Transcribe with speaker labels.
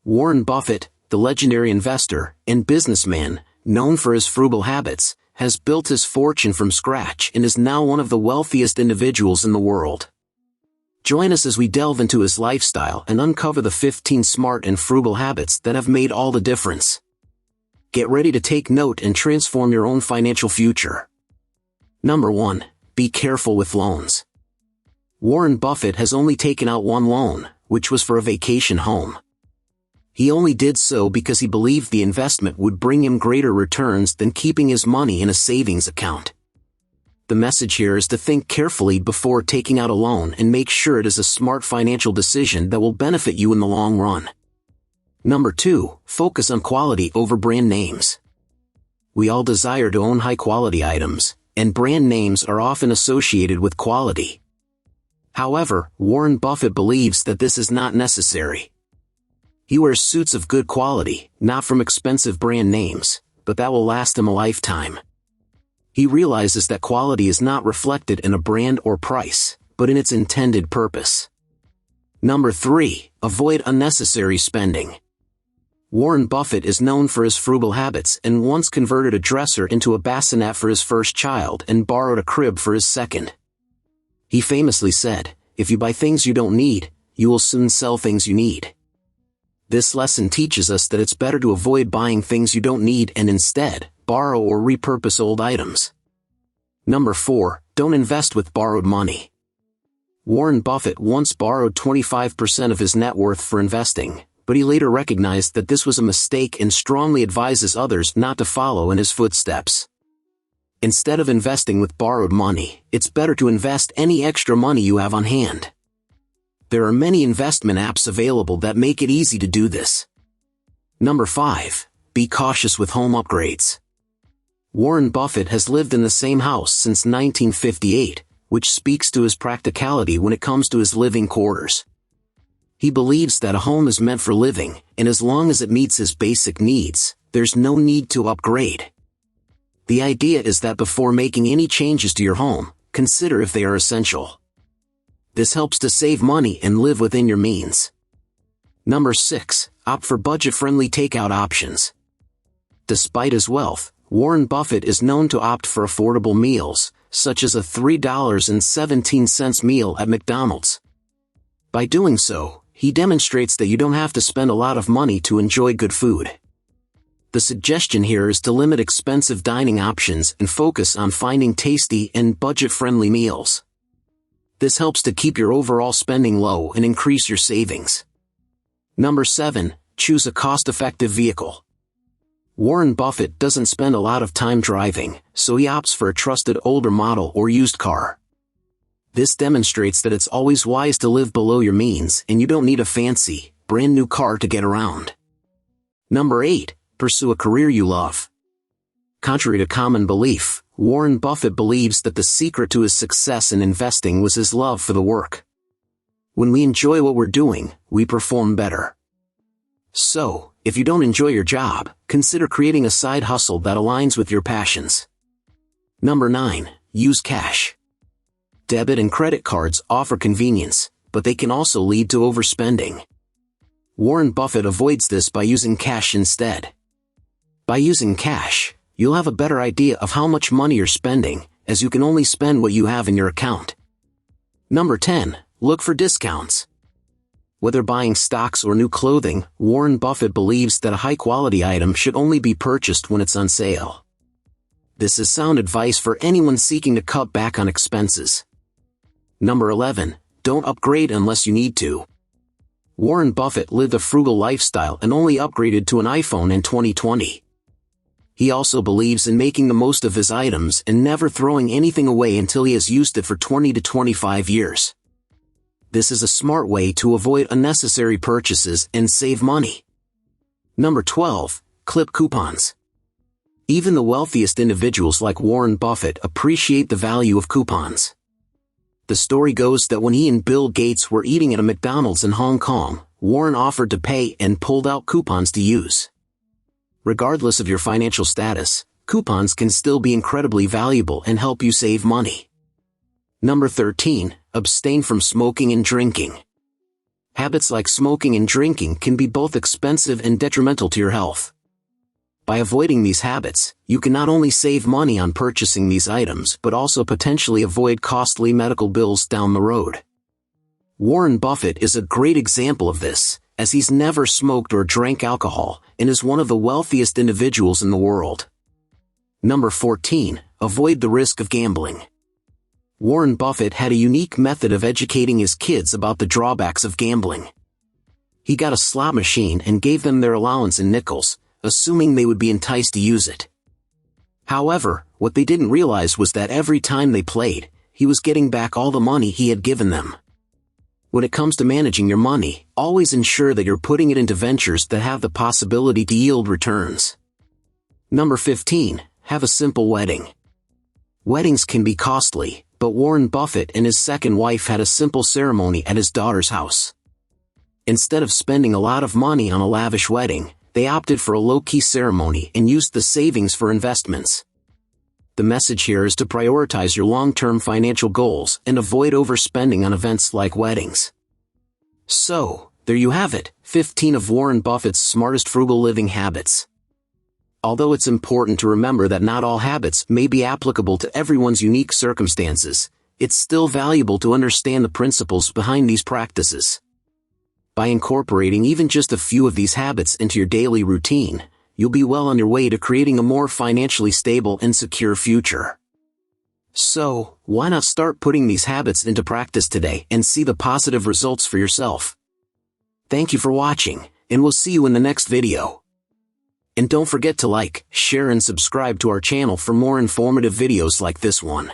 Speaker 1: Warren Buffett, the legendary investor and businessman, known for his frugal habits, has built his fortune from scratch and is now one of the wealthiest individuals in the world. Join us as we delve into his lifestyle and uncover the 15 smart and frugal habits that have made all the difference. Get ready to take note and transform your own financial future. Number 1. Be careful with loans. Warren Buffett has only taken out one loan, which was for a vacation home. He only did so because he believed the investment would bring him greater returns than keeping his money in a savings account. The message here is to think carefully before taking out a loan and make sure it is a smart financial decision that will benefit you in the long run. Number 2. Focus on quality over brand names. We all desire to own high-quality items, and brand names are often associated with quality. However, Warren Buffett believes that this is not necessary. He wears suits of good quality, not from expensive brand names, but that will last him a lifetime. He realizes that quality is not reflected in a brand or price, but in its intended purpose. Number 3. Avoid unnecessary spending. Warren Buffett is known for his frugal habits and once converted a dresser into a bassinet for his first child and borrowed a crib for his second. He famously said, "If you buy things you don't need, you will soon sell things you need." This lesson teaches us that it's better to avoid buying things you don't need and instead, borrow or repurpose old items. Number 4. Don't invest with borrowed money. Warren Buffett once borrowed 25% of his net worth for investing, but he later recognized that this was a mistake and strongly advises others not to follow in his footsteps. Instead of investing with borrowed money, it's better to invest any extra money you have on hand. There are many investment apps available that make it easy to do this. Number 5. Be cautious with home upgrades. Warren Buffett has lived in the same house since 1958, which speaks to his practicality when it comes to his living quarters. He believes that a home is meant for living, and as long as it meets his basic needs, there's no need to upgrade. The idea is that before making any changes to your home, consider if they are essential. This helps to save money and live within your means. Number 6. Opt for budget-friendly takeout options. Despite his wealth, Warren Buffett is known to opt for affordable meals, such as a $3.17 meal at McDonald's. By doing so, he demonstrates that you don't have to spend a lot of money to enjoy good food. The suggestion here is to limit expensive dining options and focus on finding tasty and budget-friendly meals. This helps to keep your overall spending low and increase your savings. Number 7. Choose a cost-effective vehicle. Warren Buffett doesn't spend a lot of time driving, so he opts for a trusted older model or used car. This demonstrates that it's always wise to live below your means and you don't need a fancy, brand new car to get around. Number 8. Pursue a career you love. Contrary to common belief, Warren Buffett believes that the secret to his success in investing was his love for the work. When we enjoy what we're doing, we perform better. So, if you don't enjoy your job, consider creating a side hustle that aligns with your passions. Number 9. Use cash. Debit and credit cards offer convenience, but they can also lead to overspending. Warren Buffett avoids this by using cash instead. By using cash, you'll have a better idea of how much money you're spending, as you can only spend what you have in your account. Number 10. Look for discounts. Whether buying stocks or new clothing, Warren Buffett believes that a high-quality item should only be purchased when it's on sale. This is sound advice for anyone seeking to cut back on expenses. Number 11. Don't upgrade unless you need to. Warren Buffett lived a frugal lifestyle and only upgraded to an iPhone in 2020. He also believes in making the most of his items and never throwing anything away until he has used it for 20 to 25 years. This is a smart way to avoid unnecessary purchases and save money. Number 12. Clip coupons. Even the wealthiest individuals like Warren Buffett appreciate the value of coupons. The story goes that when he and Bill Gates were eating at a McDonald's in Hong Kong, Warren offered to pay and pulled out coupons to use. Regardless of your financial status, coupons can still be incredibly valuable and help you save money. Number 13. Abstain from smoking and drinking. Habits like smoking and drinking can be both expensive and detrimental to your health. By avoiding these habits, you can not only save money on purchasing these items but also potentially avoid costly medical bills down the road. Warren Buffett is a great example of this, as he's never smoked or drank alcohol and is one of the wealthiest individuals in the world. Number 14. Avoid the risk of gambling. Warren Buffett had a unique method of educating his kids about the drawbacks of gambling. He got a slot machine and gave them their allowance in nickels, assuming they would be enticed to use it. However, what they didn't realize was that every time they played, he was getting back all the money he had given them. When it comes to managing your money, always ensure that you're putting it into ventures that have the possibility to yield returns. Number 15. Have a simple wedding. Weddings can be costly, but Warren Buffett and his second wife had a simple ceremony at his daughter's house. Instead of spending a lot of money on a lavish wedding, they opted for a low-key ceremony and used the savings for investments. The message here is to prioritize your long-term financial goals and avoid overspending on events like weddings. So, there you have it, 15 of Warren Buffett's smartest frugal living habits. Although it's important to remember that not all habits may be applicable to everyone's unique circumstances, it's still valuable to understand the principles behind these practices. By incorporating even just a few of these habits into your daily routine, you'll be well on your way to creating a more financially stable and secure future. So, why not start putting these habits into practice today and see the positive results for yourself? Thank you for watching, and we'll see you in the next video. And don't forget to like, share and subscribe to our channel for more informative videos like this one.